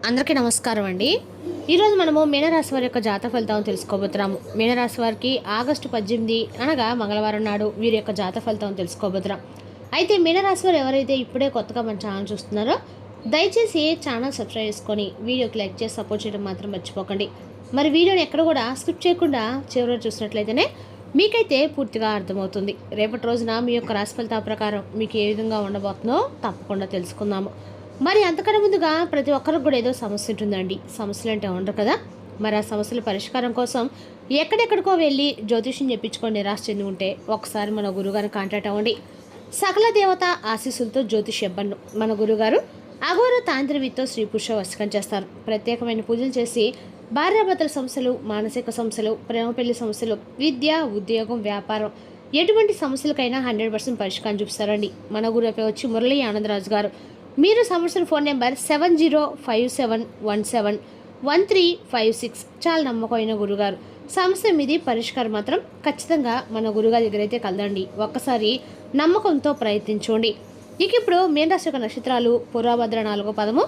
అందరికీ నమస్కారం అండి. ఈరోజు మనము మీనరాశి వారి యొక్క జాతక ఫలితాలను తెలుసుకోబోతున్నాము. మీనరాశి వారికి ఆగస్టు 18 అనగా మంగళవారం నాడు వీరి యొక్క జాతక ఫలితాలను తెలుసుకోబోతున్నాం. అయితే మీనరాశి వారు ఎవరైతే ఇప్పుడే కొత్తగా మన ఛానల్ చూస్తున్నారో దయచేసి ఛానల్ సబ్స్క్రైబ్ చేసుకొని వీడియోకి లైక్ చేసి సపోర్ట్ చేయడం మాత్రం మర్చిపోకండి. మరి వీడియోని ఎక్కడ కూడా స్కిప్ చేయకుండా చివరిలో చూసినట్లయితేనే మీకైతే పూర్తిగా అర్థమవుతుంది. రేపటి రోజున మీ యొక్క రాశి ఫలితాల ప్రకారం మీకు ఏ విధంగా ఉండబోతుందో తప్పకుండా తెలుసుకుందాము. మరి అంతకన్నా ముందుగా ప్రతి ఒక్కరికి కూడా ఏదో సమస్య ఉంటుందండి. సమస్యలు అంటే ఉండరు కదా. మరి ఆ సమస్యల పరిష్కారం కోసం ఎక్కడెక్కడికో వెళ్ళి జ్యోతిష్యం చెప్పించుకొని నిరాశ చెంది ఉంటే ఒకసారి మన గురుగారిని కాంటాక్ట్ అవ్వండి. సకల దేవత ఆశీస్సులతో జ్యోతిష్యబ్బన్ను మన గురుగారు అఘోర తాంత్రివితో స్త్రీ పురుష వశకం చేస్తారు. ప్రత్యేకమైన పూజలు చేసి భార్యాభర్తల సమస్యలు, మానసిక సమస్యలు, ప్రేమ పెళ్లి సమస్యలు, విద్య, ఉద్యోగం, వ్యాపారం ఎటువంటి సమస్యలకైనా 100% పరిష్కారం చూపిస్తారండి. మన గురుపై వచ్చి మురళీ ఆనందరాజు గారు. మీరు సంవత్సరం ఫోన్ నెంబర్ 7057171356. చాలా నమ్మకమైన గురుగారు. సమస్య మీది పరిష్కారం మాత్రం ఖచ్చితంగా మన గురుగారి దగ్గర అయితే కలదండి. ఒక్కసారి నమ్మకంతో ప్రయత్నించండి. ఇక ఇప్పుడు మీనరాశి యొక్క నక్షత్రాలు పూర్వభద్ర 4వ పదము,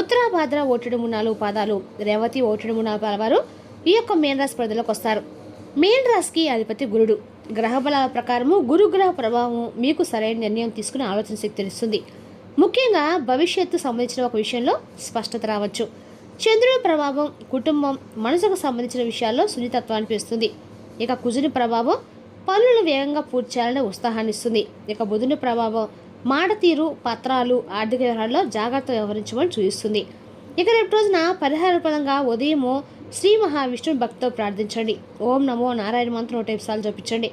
ఉత్తరాభద్ర 1-4 పాదాలు, రేవతి 1-4 పాదాలు ఈ యొక్క మీనరాశి పరిధిలోకి వస్తారు. మీనరాశికి అధిపతి గురుడు. గ్రహ బలాల ప్రకారము గురుగ్రహ ప్రభావం మీకు సరైన నిర్ణయం తీసుకుని ఆలోచన శక్తిని ఇస్తుంది. ముఖ్యంగా భవిష్యత్తు సంబంధించిన ఒక విషయంలో స్పష్టత రావచ్చు. చంద్రుని ప్రభావం కుటుంబం, మనసుకు సంబంధించిన విషయాల్లో సున్నితత్వాన్ని పెంచుతుంది. ఇక కుజుని ప్రభావం పనులను వేగంగా పూర్తి చేయాలనే ఉత్సాహాన్ని ఇస్తుంది. ఇక బుధుని ప్రభావం మాట తీరు, పత్రాలు, ఆర్థిక వ్యవహారాల్లో జాగ్రత్త వ్యవహరించమని సూచిస్తుంది. ఇక రేపు రోజున పరిహారపదంగా ఉదయము శ్రీ మహావిష్ణుని భక్తితో ప్రార్థించండి. ఓం నమో నారాయణ మంత్రం 105 సార్లు జపించండి.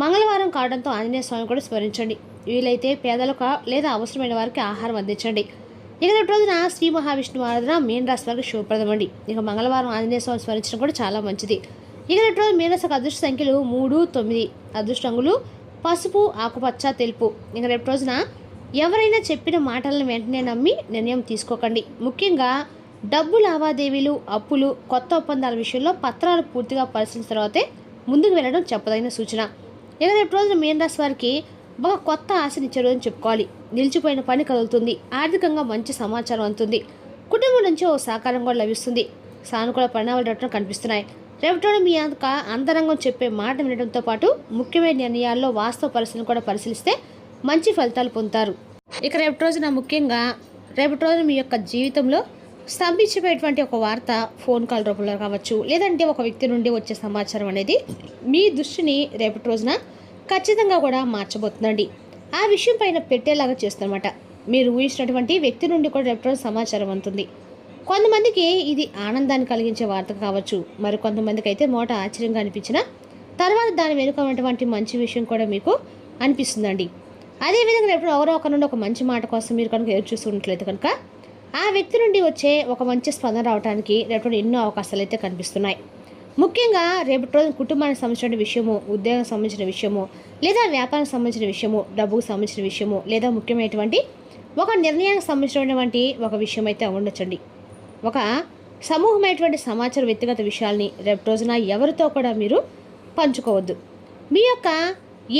మంగళవారం కావడంతో ఆంజనేయ స్వామి కూడా స్మరించండి. వీలైతే పేదలకు లేదా అవసరమైన వారికి ఆహారం అందించండి. ఇక రేపు రోజున శ్రీ మహావిష్ణువు ఆరాధన మీనరాశి వారికి శుభప్రదమండి. ఇక మంగళవారం ఆంజనేయ స్వామి స్మరించడం కూడా చాలా మంచిది. ఇక రేపు రోజు మీనరాశికి అదృష్ట సంఖ్యలు 3, 9. అదృష్ట రంగులు పసుపు, ఆకుపచ్చ, తెలుపు. ఇక రేపు రోజున ఎవరైనా చెప్పిన మాటలను వెంటనే నమ్మి నిర్ణయం తీసుకోకండి. ముఖ్యంగా డబ్బు లావాదేవీలు, అప్పులు, కొత్త ఒప్పందాల విషయంలో పత్రాలు పూర్తిగా పరిశీలించిన తర్వాతే ముందుకు వెళ్ళడం చెప్పదగిన సూచన. ఇక రేపు రోజున మీనరాశి వారికి ఒక కొత్త ఆశనిచ్చే రోజుని చెప్పుకోవాలి. నిలిచిపోయిన పని కదులుతుంది. ఆర్థికంగా మంచి సమాచారం అందుతుంది. కుటుంబం నుంచి ఓ సహకారం కూడా లభిస్తుంది. సానుకూల పరిణామాలు రావడం కనిపిస్తున్నాయి. రేపటి మీ అంతరంగం చెప్పే మాట వినడంతో పాటు ముఖ్యమైన నిర్ణయాల్లో వాస్తవ పరిస్థితులను కూడా పరిశీలిస్తే మంచి ఫలితాలు పొందుతారు. ఇక రేపటి రోజున మీ యొక్క జీవితంలో స్తంభించిపోయేటువంటి ఒక వార్త ఫోన్ కాల్ రూపంలో కావచ్చు, లేదంటే ఒక వ్యక్తి నుండి వచ్చే సమాచారం అనేది మీ దృష్టిని రేపటి రోజున ఖచ్చితంగా కూడా మార్చబోతుందండి. ఆ విషయం పైన పెట్టేలాగా చేస్తుందన్నమాట. మీరు ఊహించినటువంటి వ్యక్తి నుండి కూడా రేపటి రోజు సమాచారం అందుతుంది. కొంతమందికి ఇది ఆనందాన్ని కలిగించే వార్త కావచ్చు, మరి కొంతమందికి అయితే మోట ఆశ్చర్యంగా అనిపించిన తర్వాత దాని వెనుక ఉన్నటువంటి మంచి విషయం కూడా మీకు అనిపిస్తుందండి. అదేవిధంగా రేపు ఎవరో ఒక నుండి ఒక మంచి మాట కోసం మీరు కనుక ఎదురు చూస్తున్నట్లయితే కనుక ఆ వ్యక్తి నుండి వచ్చే ఒక మంచి స్పందన రావడానికి రేపు ఎన్నో అవకాశాలు అయితే కనిపిస్తున్నాయి. ముఖ్యంగా రేపటి రోజు కుటుంబానికి సంబంధించిన విషయము, ఉద్యోగం సంబంధించిన విషయము, లేదా వ్యాపారానికి సంబంధించిన విషయము, డబ్బుకు సంబంధించిన విషయము, లేదా ముఖ్యమైనటువంటి ఒక నిర్ణయానికి సంబంధించినటువంటి ఒక విషయం అయితే ఉండొచ్చండి. ఒక సమూహమైనటువంటి సమాచార వ్యక్తిగత విషయాల్ని రేపు రోజున ఎవరితో కూడా మీరు పంచుకోవద్దు. మీ యొక్క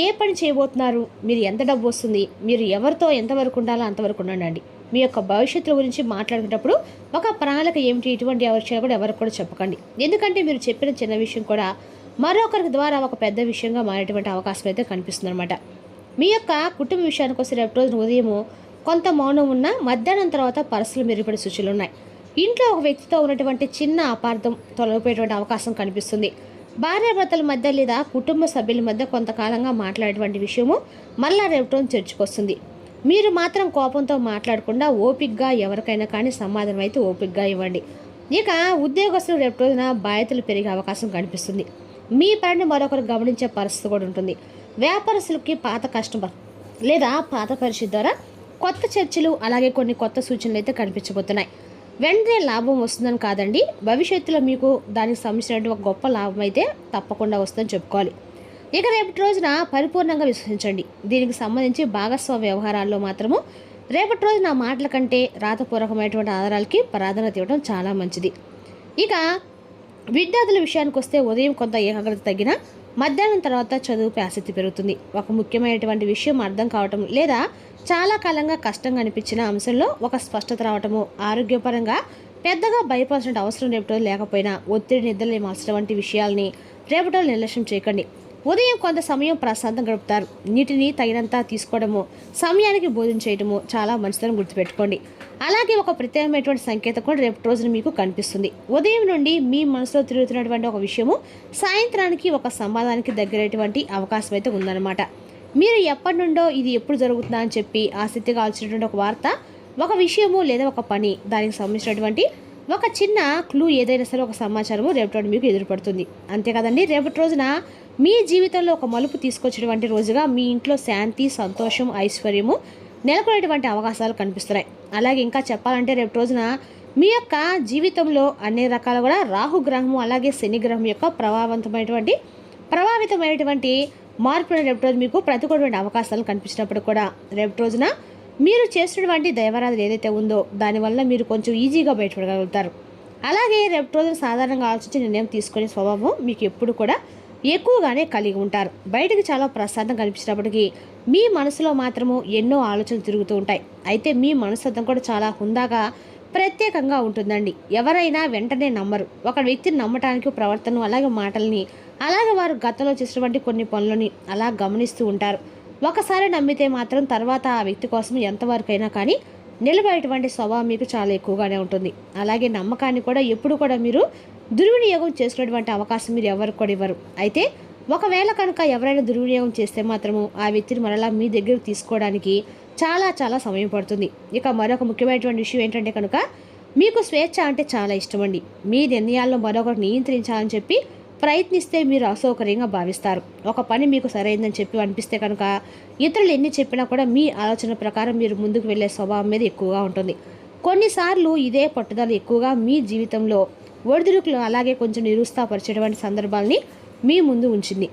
ఏ పని చేయబోతున్నారు, మీరు ఎంత డబ్బు వస్తుంది, మీరు ఎవరితో ఎంతవరకు ఉండాలో అంతవరకు ఉండండి. మీ యొక్క భవిష్యత్తు గురించి మాట్లాడుకునేటప్పుడు ఒక ప్రణాళిక ఏమిటి, ఇటువంటి విషయాలు కూడా ఎవరికి కూడా చెప్పకండి. ఎందుకంటే మీరు చెప్పిన చిన్న విషయం కూడా మరొకరి ద్వారా ఒక పెద్ద విషయంగా మారేటువంటి అవకాశం అయితే కనిపిస్తుంది అనమాట. మీ యొక్క కుటుంబ విషయానికి వస్తే రేపు రోజున ఉదయము కొంత మౌనం ఉన్న మధ్యాహ్నం తర్వాత పరిస్థితులు మెరుగుపడే సూచనలు ఉన్నాయి. ఇంట్లో ఒక వ్యక్తితో ఉన్నటువంటి చిన్న అపార్థం తొలగిపోయేటువంటి అవకాశం కనిపిస్తుంది. భార్యాభర్తల మధ్య లేదా కుటుంబ సభ్యుల మధ్య కొంతకాలంగా మాట్లాడేటువంటి విషయము మళ్ళా రేపు రోజు చర్చకొస్తుంది. మీరు మాత్రం కోపంతో మాట్లాడకుండా ఓపికగా ఎవరికైనా కానీ సమాధానం అయితే ఓపికగా ఇవ్వండి. ఇక ఉద్యోగస్తులు రేపు రోజున బాధ్యతలు పెరిగే అవకాశం కనిపిస్తుంది. మీ పనిని మరొకరు గమనించే పరిస్థితి కూడా ఉంటుంది. వ్యాపారస్తులకి పాత కస్టమర్ లేదా పాత పరిస్థితి ద్వారా కొత్త చర్చలు, అలాగే కొన్ని కొత్త సూచనలు అయితే కనిపించబోతున్నాయి. వెంటనే లాభం వస్తుందని కాదండి, భవిష్యత్తులో మీకు దానికి సంబంధించినటువంటి ఒక గొప్ప లాభం అయితే తప్పకుండా వస్తుందని చెప్పుకోవాలి. ఇక రేపటి రోజున పరిపూర్ణంగా విశ్వసించండి. దీనికి సంబంధించి భాగస్వామ్య వ్యవహారాల్లో మాత్రము రేపటి రోజున మాటల కంటే రాతపూర్వకమైనటువంటి ఆధారాలకి ప్రాధాన్యత ఇవ్వడం చాలా మంచిది. ఇక విద్యార్థుల విషయానికి వస్తే ఉదయం కొంత ఏకాగ్రత తగ్గిన మధ్యాహ్నం తర్వాత చదువుపై ఆసక్తి పెరుగుతుంది. ఒక ముఖ్యమైనటువంటి విషయం అర్థం కావటం లేదా చాలా కాలంగా కష్టంగా అనిపించిన అంశంలో ఒక స్పష్టత రావటము, ఆరోగ్యపరంగా పెద్దగా భయపడాల్సిన అవసరం రేపటి రోజు లేకపోయినా ఒత్తిడి నిద్రలేమాల్సిన వంటి విషయాల్ని రేపటి రోజు నిర్లక్ష్యం చేయకండి. ఉదయం కొంత సమయం ప్రశాంతం గడుపుతారు. నీటిని తగినంత తీసుకోవడము, సమయానికి భోజనం చేయడము చాలా మంచిదని గుర్తుపెట్టుకోండి. అలాగే ఒక ప్రత్యేకమైనటువంటి సంకేతం కూడా రేపటి రోజున మీకు కనిపిస్తుంది. ఉదయం నుండి మీ మనసులో తిరుగుతున్నటువంటి ఒక విషయము సాయంత్రానికి ఒక సంవాదానికి దగ్గరటువంటి అవకాశం అయితే ఉందన్నమాట. మీరు ఎప్పటి నుండో ఇది ఎప్పుడు జరుగుతుందా అని చెప్పి ఆసక్తిగా ఆలోచించినటువంటి ఒక వార్త, ఒక విషయము లేదా ఒక పని, దానికి సంబంధించినటువంటి ఒక చిన్న క్లూ ఏదైనా సరే ఒక సమాచారము రేపటి రోజు మీకు ఎదురుపడుతుంది. అంతే కదండి, రేపటి రోజున మీ జీవితంలో ఒక మలుపు తీసుకొచ్చేటువంటి రోజుగా మీ ఇంట్లో శాంతి, సంతోషం, ఐశ్వర్యము నెలకొనేటువంటి అవకాశాలు కనిపిస్తున్నాయి. అలాగే ఇంకా చెప్పాలంటే రేపటి రోజున మీ యొక్క జీవితంలో అన్ని రకాల కూడా రాహుగ్రహము అలాగే శనిగ్రహం యొక్క ప్రభావితమైనటువంటి మార్పులు రేపటి రోజు మీకు ప్రతికూలమైన అవకాశాలు కనిపించినప్పుడు కూడా రేపటి రోజున మీరు చేసినటువంటి దైవారాధన ఏదైతే ఉందో దానివల్ల మీరు కొంచెం ఈజీగా బయటపడగలుగుతారు. అలాగే రేపటి రోజున సాధారణంగా ఆలోచించి నిర్ణయం తీసుకునే స్వభావం మీకు ఎప్పుడు కూడా ఎక్కువగానే కలిగి ఉంటారు. బయటకు చాలా ప్రశాంతం కనిపించినప్పటికీ మీ మనసులో మాత్రము ఎన్నో ఆలోచనలు తిరుగుతూ ఉంటాయి. అయితే మీ మనస్తత్వం కూడా చాలా హుందాగా ప్రత్యేకంగా ఉంటుందండి. ఎవరైనా వెంటనే నమ్మరు. ఒక వ్యక్తిని నమ్మటానికి ప్రవర్తన అలాగే మాటల్ని అలాగే వారు గతంలో చేసినటువంటి కొన్ని పనులని అలా గమనిస్తూ ఉంటారు. ఒకసారి నమ్మితే మాత్రం తర్వాత ఆ వ్యక్తి కోసం ఎంతవరకైనా కానీ నిలబడేటువంటి స్వభావం మీకు చాలా ఎక్కువగానే ఉంటుంది. అలాగే నమ్మకాన్ని కూడా ఎప్పుడు కూడా మీరు దుర్వినియోగం చేసుకునేటువంటి అవకాశం మీరు ఎవరికి కూడా ఇవ్వరు. అయితే ఒకవేళ కనుక ఎవరైనా దుర్వినియోగం చేస్తే మాత్రము ఆ వ్యక్తిని మరలా మీ దగ్గరకు తీసుకోవడానికి చాలా చాలా సమయం పడుతుంది. ఇక మరొక ముఖ్యమైనటువంటి విషయం ఏంటంటే కనుక మీకు స్వేచ్ఛ అంటే చాలా ఇష్టమండి. మీ నిర్ణయాల్లో మరొకరు నియంత్రించాలని చెప్పి ప్రయత్నిస్తే మీరు అసౌకర్యంగా భావిస్తారు. ఒక పని మీకు సరైందని చెప్పి అనిపిస్తే కనుక ఇతరులు ఎన్ని చెప్పినా కూడా మీ ఆలోచన ప్రకారం మీరు ముందుకు వెళ్ళే స్వభావం మీద ఎక్కువగా ఉంటుంది. కొన్నిసార్లు ఇదే పట్టుదల ఎక్కువగా మీ జీవితంలో ఒడిదుడుకులు అలాగే కొంచెం నిరుత్సాహపరిచేటువంటి సందర్భాలని మీ ముందు ఉంచింది.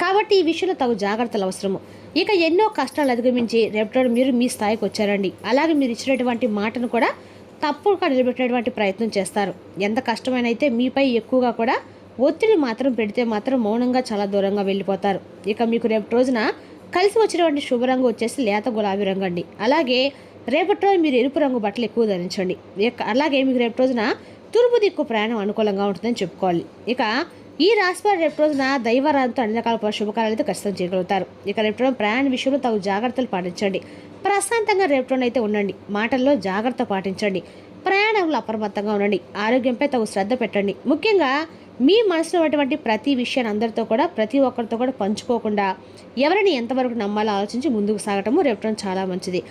కాబట్టి ఈ విషయంలో తగు జాగ్రత్తలు అవసరము. ఇక ఎన్నో కష్టాలు అధిగమించి రేపటి మీరు మీ స్థాయికి వచ్చారండి. అలాగే మీరు ఇచ్చినటువంటి మాటను కూడా తప్పుగా నిలబెట్టేటువంటి ప్రయత్నం చేస్తారు. ఎంత కష్టమైనా అయితే మీపై ఎక్కువగా కూడా ఒత్తిడి మాత్రం పెడితే మాత్రం మౌనంగా చాలా దూరంగా వెళ్ళిపోతారు. ఇక మీకు రేపటి రోజున కలిసి వచ్చినటువంటి శుభరంగు వచ్చేసి లేత గులాబీ రంగు అండి. అలాగే రేపటి రోజు మీరు ఎరుపు రంగు బట్టలు ఎక్కువ ధరించండి. అలాగే మీకు రేపటి రోజున తూర్పు దిక్కు ప్రయాణం అనుకూలంగా ఉంటుందని చెప్పుకోవాలి. ఇక ఈ రాశివారు రేపటి రోజున దైవారాధనతో అన్ని రకాల శుభకార్యాలు అయితే ఖచ్చితంగా చేయగలుగుతారు. ఇక రేపటి రోజు ప్రయాణ విషయంలో తగు జాగ్రత్తలు పాటించండి. ప్రశాంతంగా రేపటి రోజున అయితే ఉండండి. మాటల్లో జాగ్రత్త పాటించండి. ప్రయాణంలో అప్రమత్తంగా ఉండండి. ఆరోగ్యంపై తగు శ్రద్ధ పెట్టండి. ముఖ్యంగా మీ మనసులో ఉన్నటువంటి ప్రతి విషయాన్ని అందరితో కూడా ప్రతి ఒక్కరితో కూడా పంచుకోకుండా ఎవరిని ఎంతవరకు నమ్మాలో ఆలోచించి ముందుకు సాగటము రేపటి రోజు చాలా మంచిది.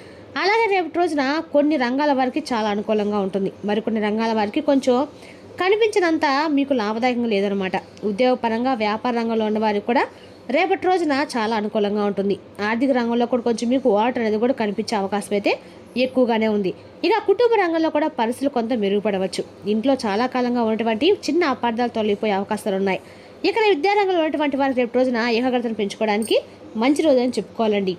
అలాగే రేపటి రోజున కొన్ని రంగాల వారికి చాలా అనుకూలంగా ఉంటుంది. మరికొన్ని రంగాల వారికి కొంచెం కనిపించినంత మీకు లాభదాయకంగా లేదనమాట. ఉద్యోగపరంగా వ్యాపార రంగంలో ఉన్న వారికి కూడా రేపటి రోజున చాలా అనుకూలంగా ఉంటుంది. ఆర్థిక రంగంలో కూడా కొంచెం మీకు వాటర్ అనేది కూడా కనిపించే అవకాశం అయితే ఎక్కువగానే ఉంది. ఇక కుటుంబ రంగంలో కూడా పరిస్థితులు కొంత మెరుగుపడవచ్చు. ఇంట్లో చాలా కాలంగా ఉన్నటువంటి చిన్న అపార్థాలు తొలగిపోయే అవకాశాలు ఉన్నాయి. ఇక విద్యారంగంలో ఉన్నటువంటి వారికి రేపు రోజున ఏకాగ్రతను పెంచుకోవడానికి మంచి రోజు అని చెప్పుకోవాలండి.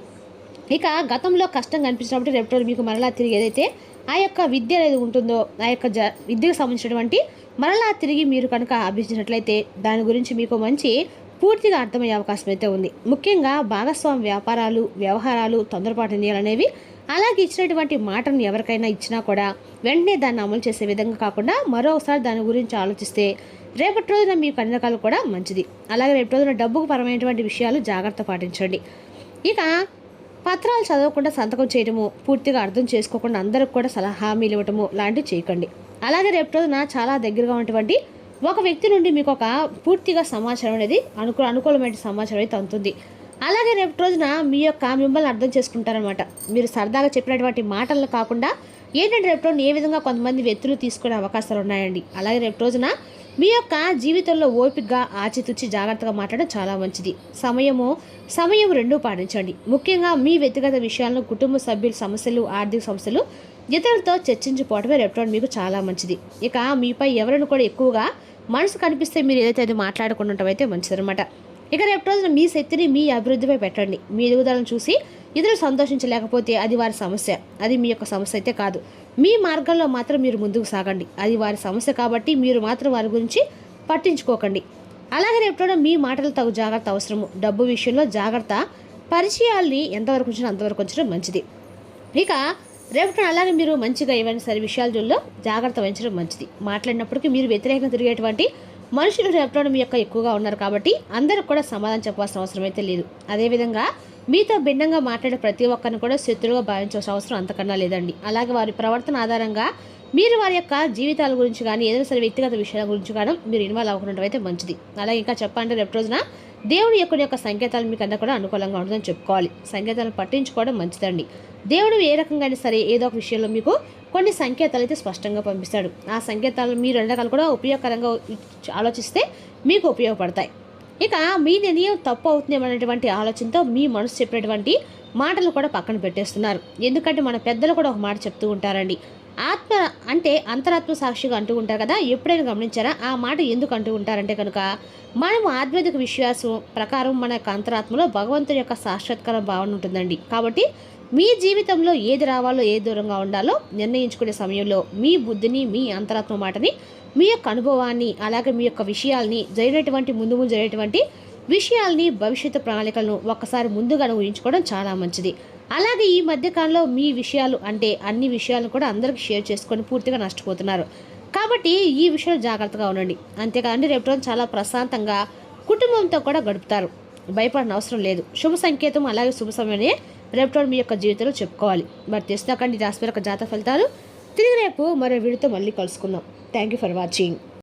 ఇక గతంలో కష్టం కనిపించినప్పుడు రేపు రోజు మీకు మరలా తిరిగి ఏదైతే ఆ యొక్క విద్య అనేది ఉంటుందో ఆ యొక్క విద్యకు సంబంధించినటువంటి మరలా తిరిగి మీరు కనుక అభ్యసించినట్లయితే దాని గురించి మీకు మంచి పూర్తిగా అర్థమయ్యే అవకాశం అయితే ఉంది. ముఖ్యంగా భాగస్వామి వ్యాపారాలు వ్యవహారాలు తొందరపాటు నిర్ణయాలు అనేవి అలాగే ఇచ్చినటువంటి మాటను ఎవరికైనా ఇచ్చినా కూడా వెంటనే దాన్ని అమలు చేసే విధంగా కాకుండా మరోసారి దాని గురించి ఆలోచిస్తే రేపటి రోజున మీకు అన్ని రకాలు కూడా మంచిది. అలాగే రేపటి రోజున డబ్బుకు పరమైనటువంటి విషయాలు జాగ్రత్త పాటించండి. ఇక పత్రాలు చదవకుండా సంతకం చేయడము, పూర్తిగా అర్థం చేసుకోకుండా అందరికి కూడా హామీలు ఇవ్వటము లాంటివి చేయకండి. అలాగే రేపటి రోజున చాలా దగ్గరగా ఉన్నటువంటి ఒక వ్యక్తి నుండి మీకు ఒక పూర్తిగా సమాచారం అనేది అనుకూలమైన సమాచారం అయితే అందుతుంది. అలాగే రేపటి రోజున మిమ్మల్ని అర్థం చేసుకుంటారనమాట. మీరు సరదాగా చెప్పినటువంటి మాటలను కాకుండా ఏంటంటే రేపు రోజున ఏ విధంగా కొంతమంది వ్యక్తులు తీసుకునే అవకాశాలు ఉన్నాయండి. అలాగే రేపు రోజున మీ యొక్క జీవితంలో ఓపికగా ఆచితూచి జాగ్రత్తగా మాట్లాడడం చాలా మంచిది. సమయం రెండూ పాటించండి. ముఖ్యంగా మీ వ్యక్తిగత విషయాలను కుటుంబ సభ్యుల సమస్యలు ఆర్థిక సమస్యలు ఇతరులతో చర్చించిపోవడమే రేపు రోజున మీకు చాలా మంచిది. ఇక మీపై ఎవరైనా కూడా ఎక్కువగా మనసు కనిపిస్తే మీరు ఏదైతే అది మాట్లాడకుండా ఉండటం అయితే మంచిదనమాట. ఇక రేపు రోజున మీ శక్తిని మీ అభివృద్ధిపై పెట్టండి. మీ ఎదుగుదలను చూసి ఇతరులు సంతోషించలేకపోతే అది వారి సమస్య, అది మీ యొక్క సమస్య అయితే కాదు. మీ మార్గంలో మాత్రం మీరు ముందుకు సాగండి. అది వారి సమస్య కాబట్టి మీరు మాత్రం వారి గురించి పట్టించుకోకండి. అలాగే రేపు రోజున మీ మాటలు తగు జాగ్రత్త అవసరము. డబ్బు విషయంలో జాగ్రత్త. పరిచయాల్ని ఎంతవరకు ఉంచినా అంతవరకు ఉంచడం మంచిది. ఇక రేపు అలాగే మీరు మంచిగా ఏమైనా సరే విషయాలలో జాగ్రత్త వహించడం మంచిది. మాట్లాడినప్పటికీ మీరు వ్యతిరేకంగా తిరిగేటువంటి మనుషులు రేపటి మీ యొక్క ఎక్కువగా ఉన్నారు కాబట్టి అందరికి కూడా సమాధానం చెప్పాల్సిన అవసరం అయితే లేదు. అదేవిధంగా మీతో భిన్నంగా మాట్లాడే ప్రతి ఒక్కరిని కూడా శత్రువుగా భావించాల్సిన అవసరం అంతకన్నా లేదండి. అలాగే వారి ప్రవర్తన ఆధారంగా మీరు వారి యొక్క జీవితాల గురించి కానీ ఏదైనా సరే వ్యక్తిగత విషయాల గురించి కానీ మీరు ఇన్వాల్వ్ అవ్వకుండా అయితే మంచిది. అలాగే ఇంకా చెప్పాలంటే రేపు రోజున దేవుడి యొక్క సంకేతాలు మీకు అందరూ కూడా అనుకూలంగా ఉంటుందని చెప్పుకోవాలి. సంకేతాలను పట్టించుకోవడం మంచిదండి. దేవుడు ఏ రకంగా అయినా సరే ఏదో ఒక విషయంలో మీకు కొన్ని సంకేతాలు అయితే స్పష్టంగా పంపిస్తాడు. ఆ సంకేతాలు మీరు అన్ని రకాలు కూడా ఉపయోగకరంగా ఆలోచిస్తే మీకు ఉపయోగపడతాయి. ఇక మీ నిర్ణయం తప్పు అవుతుందేమనేటువంటి ఆలోచనతో మీ మనసు చెప్పినటువంటి మాటలు కూడా పక్కన పెట్టేస్తున్నారు. ఎందుకంటే మన పెద్దలు కూడా ఒక మాట చెప్తూ ఉంటారండి, ఆత్మ అంటే అంతరాత్మ సాక్షిగా అంటూ ఉంటారు కదా. ఎప్పుడైనా గమనించారా? ఆ మాట ఎందుకు అంటూ ఉంటారంటే కనుక మనం ఆధ్యాత్మిక విశ్వాసం ప్రకారం మన యొక్క అంతరాత్మలో భగవంతుని యొక్క సాక్షాత్కార భావన ఉంటుందండి. కాబట్టి మీ జీవితంలో ఏది రావాలో ఏది దూరంగా ఉండాలో నిర్ణయించుకునే సమయంలో మీ బుద్ధిని, మీ అంతరాత్మ మాటని, మీ యొక్క అనుభవాన్ని, అలాగే మీ యొక్క విషయాల్ని జరిగినటువంటి ముందు జరిగేటువంటి విషయాల్ని, భవిష్యత్తు ప్రణాళికలను ఒక్కసారి ముందుగానే ఊహించుకోవడం చాలా మంచిది. అలాగే ఈ మధ్యకాలంలో మీ విషయాలు అంటే అన్ని విషయాలను కూడా అందరికీ షేర్ చేసుకొని పూర్తిగా నష్టపోతున్నారు. కాబట్టి ఈ విషయంలో జాగ్రత్తగా ఉండండి. అంతేకాదండి రేపు రోజు చాలా ప్రశాంతంగా కుటుంబంతో కూడా గడుపుతారు. భయపడిన అవసరం లేదు. శుభ సంకేతం అలాగే శుభ సమయమే రేపు రోజు మీ యొక్క జీవితంలో చెప్పుకోవాలి. మరి తెలుసుకండి రాశి యొక్క జాతక ఫలితాలు. తిరిగి రేపు మరో వీడియోతో మళ్ళీ కలుసుకుందాం. Thank you for watching.